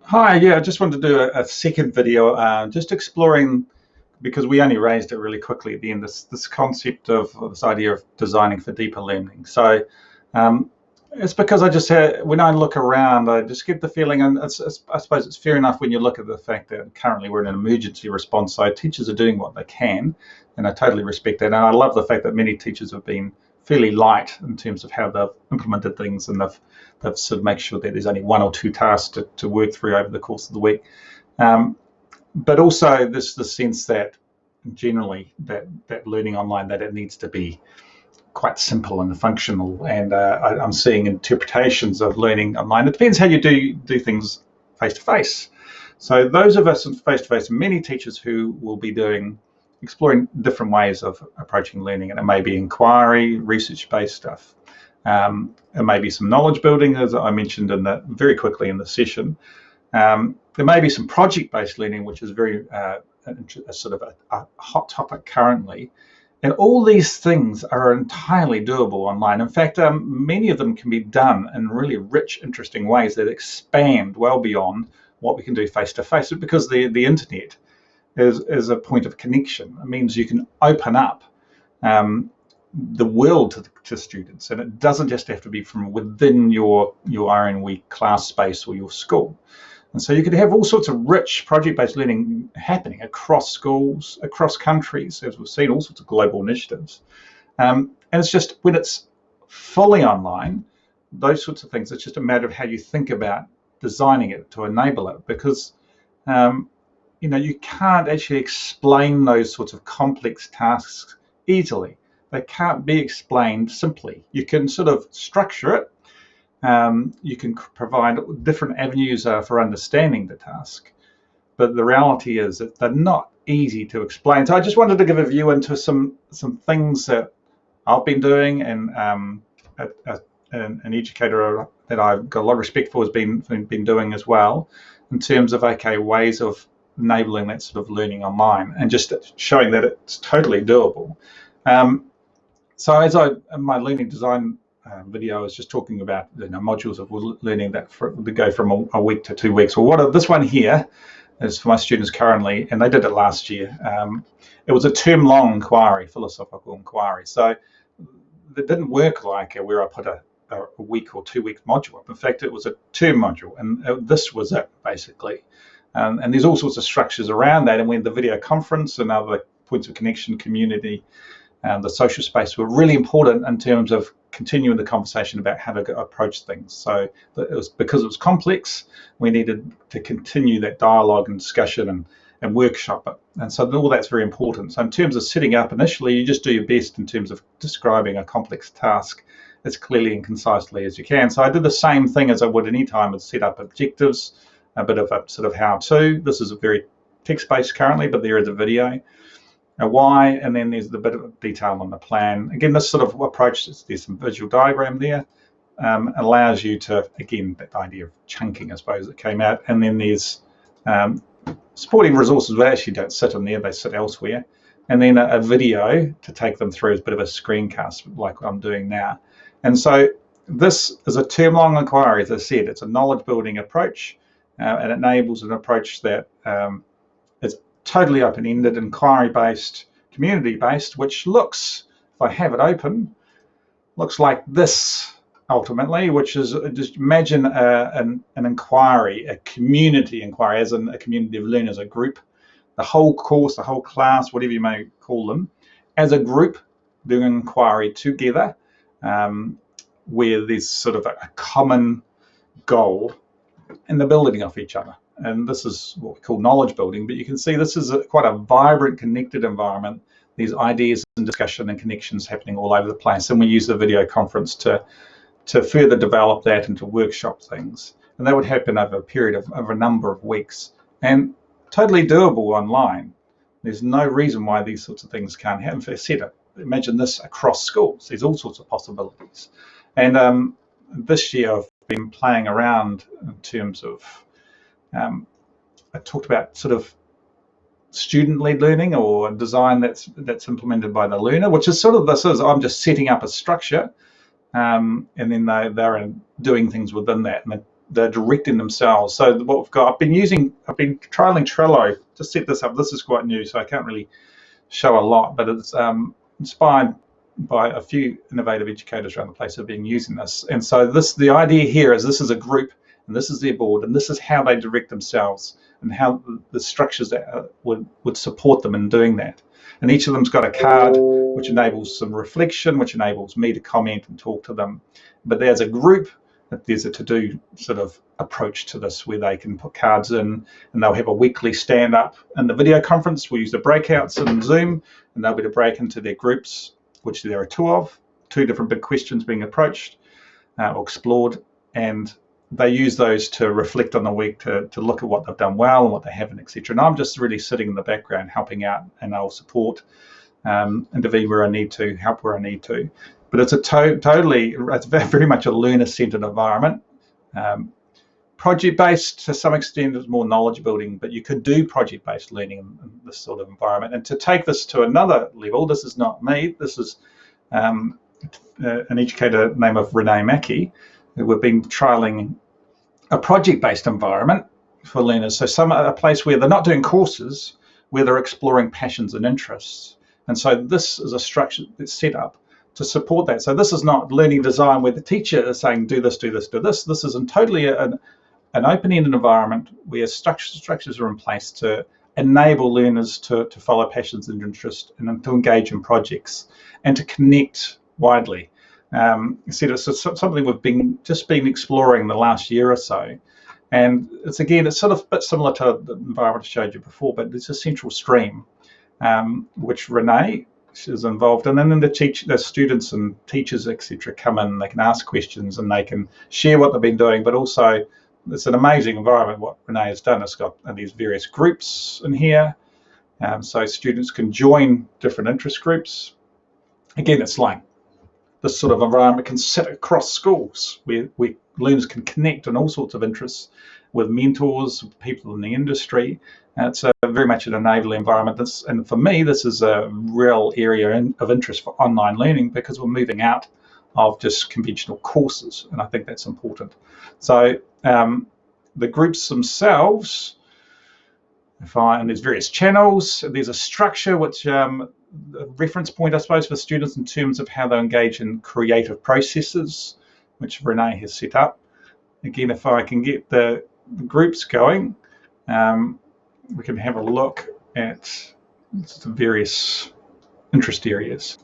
Hi, yeah, I just wanted to do a second video, just exploring, because we only raised it really quickly at the end, this concept of this idea of designing for deeper learning. So um, it's because I just had, when I look around, I just get the feeling, and I suppose it's fair enough when you look at the fact that currently we're in an emergency response, so teachers are doing what they can, and I totally respect that. And I love the fact that many teachers have been fairly light in terms of how they've implemented things, and they've sort of make sure that there's only one or two tasks to work through over the course of the week. Um, but also there's the sense that generally that learning online, that it needs to be quite simple and functional. And I'm seeing interpretations of learning online. It depends how you do things face to face. So those of us in face to face, many teachers who will be exploring different ways of approaching learning, and it may be inquiry, research-based stuff. It may be some knowledge building, as I mentioned very quickly in the session. There may be some project-based learning, which is very a sort of a hot topic currently. And all these things are entirely doable online. In fact, many of them can be done in really rich, interesting ways that expand well beyond what we can do face-to-face, because the internet is a point of connection. It means you can open up the world to students, and it doesn't just have to be from within your own wee class space or your school. And so you could have all sorts of rich project-based learning happening across schools, across countries, as we've seen, all sorts of global initiatives. And it's just when it's fully online, those sorts of things, it's just a matter of how you think about designing it to enable it, because you can't actually explain those sorts of complex tasks easily. They can't be explained simply. You can sort of structure it. You can provide different avenues for understanding the task, but the reality is that they're not easy to explain. So I just wanted to give a view into some things that I've been doing, and an educator that I've got a lot of respect for has been doing as well, in terms of ways of enabling that sort of learning online, and just showing that it's totally doable. So as in my learning design video, I was just talking about modules of learning that go from a week to 2 weeks. Well, this one here is for my students currently, and they did it last year. It was a term-long inquiry, philosophical inquiry. So it didn't work like where I put a week or 2 week module up. In fact, it was a term module, and this was it basically. And there's all sorts of structures around that, and when the video conference and other points of connection, community, the social space were really important in terms of continuing the conversation about how to approach things. So because it was complex, we needed to continue that dialogue and discussion and workshop it. And so all that's very important. So in terms of setting up initially, you just do your best in terms of describing a complex task as clearly and concisely as you can. So I did the same thing as I would any time, and set up objectives, a bit of a sort of how-to. This is a very text-based currently, but there is a video. A why, and then there's the bit of detail on the plan. Again, this sort of approach, there's some visual diagram there, allows you to, again, that idea of chunking, I suppose, that came out. And then there's supporting resources that actually don't sit in there, they sit elsewhere. And then a video to take them through as a bit of a screencast, like I'm doing now. And so this is a term-long inquiry. As I said, it's a knowledge-building approach, and it enables an approach that is totally open-ended, inquiry-based, community-based, which looks, if I have it open, looks like this ultimately, which is, just imagine an inquiry, a community inquiry, as in a community of learners, a group, the whole course, the whole class, whatever you may call them, as a group doing an inquiry together, where there's sort of a common goal in the building of each other. And this is what we call knowledge building, but you can see this is quite a vibrant, connected environment. There's ideas and discussion and connections happening all over the place, and we use the video conference to further develop that and to workshop things. And that would happen over a period of a number of weeks, and totally doable online. There's no reason why these sorts of things can't happen. If I said it, imagine this across schools. There's all sorts of possibilities. And this year I've been playing around in terms of I talked about sort of student-led learning, or design that's implemented by the learner, which is sort of this is I'm just setting up a structure, and then they're doing things within that. And they're directing themselves. So what we've got, I've been trialing Trello to set this up. This is quite new, so I can't really show a lot, but it's inspired by a few innovative educators around the place who have been using this. And so the idea here is this is a group, and this is their board, and this is how they direct themselves, and how the structures that would support them in doing that. And each of them's got a card which enables some reflection, which enables me to comment and talk to them. But there's a group, there's a to-do sort of approach to this where they can put cards in, and they'll have a weekly stand-up in the video conference. We'll use the breakouts in Zoom, and they'll be to break into their groups, which there are two different big questions being approached or explored, and they use those to reflect on the week, to look at what they've done well and what they haven't, etc. And I'm just really sitting in the background helping out, and I'll support, intervene where I need to, help where I need to. But it's it's very much a learner-centered environment. Project-based to some extent is more knowledge building, but you could do project-based learning in this sort of environment. And to take this to another level, this is not me, this is an educator named Renee Mackey. We've been trialing a project-based environment for learners. So a place where they're not doing courses, where they're exploring passions and interests. And so this is a structure that's set up to support that. So this is not learning design where the teacher is saying, do this, do this, do this. This is totally an open-ended environment where structures are in place to enable learners to follow passions and interests, and to engage in projects and to connect widely. It's something we've been exploring the last year or so, and it's sort of a bit similar to the environment I showed you before, but there's a central stream which Renee is involved in, and then the students and teachers, etc., come in, they can ask questions and they can share what they've been doing. But also it's an amazing environment what Renee has done. It's got these various groups in here, so students can join different interest groups. Again, it's like this sort of environment can sit across schools where learners can connect on all sorts of interests with mentors, people in the industry. It's very much an enabling environment. And for me, this is a real area of interest for online learning, because we're moving out of just conventional courses, and I think that's important. So the groups themselves, and there's various channels. There's a structure which a reference point, I suppose, for students in terms of how they engage in creative processes, which Renee has set up. Again, if I can get the groups going, we can have a look at the various interest areas.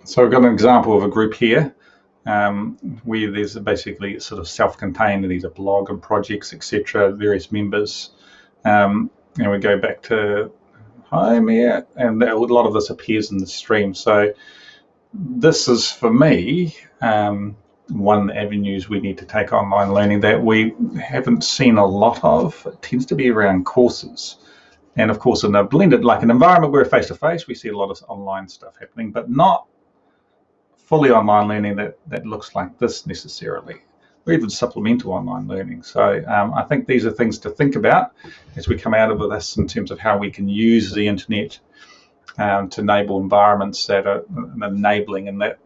So we've got an example of a group here where there's basically sort of self-contained. These are blog and projects, etc., various members. And we go back to home here, and a lot of this appears in the stream. So this is, for me, one of the avenues we need to take online learning that we haven't seen a lot of. It tends to be around courses. And of course, in a blended, like an environment where we're face-to-face, we see a lot of online stuff happening, but not fully online learning that looks like this necessarily, or even supplemental online learning. So I think these are things to think about as we come out of this in terms of how we can use the internet to enable environments that are enabling, and that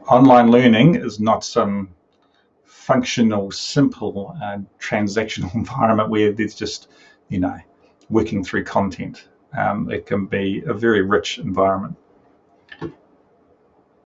online learning is not some functional, simple, transactional environment where there's just, working through content. It can be a very rich environment.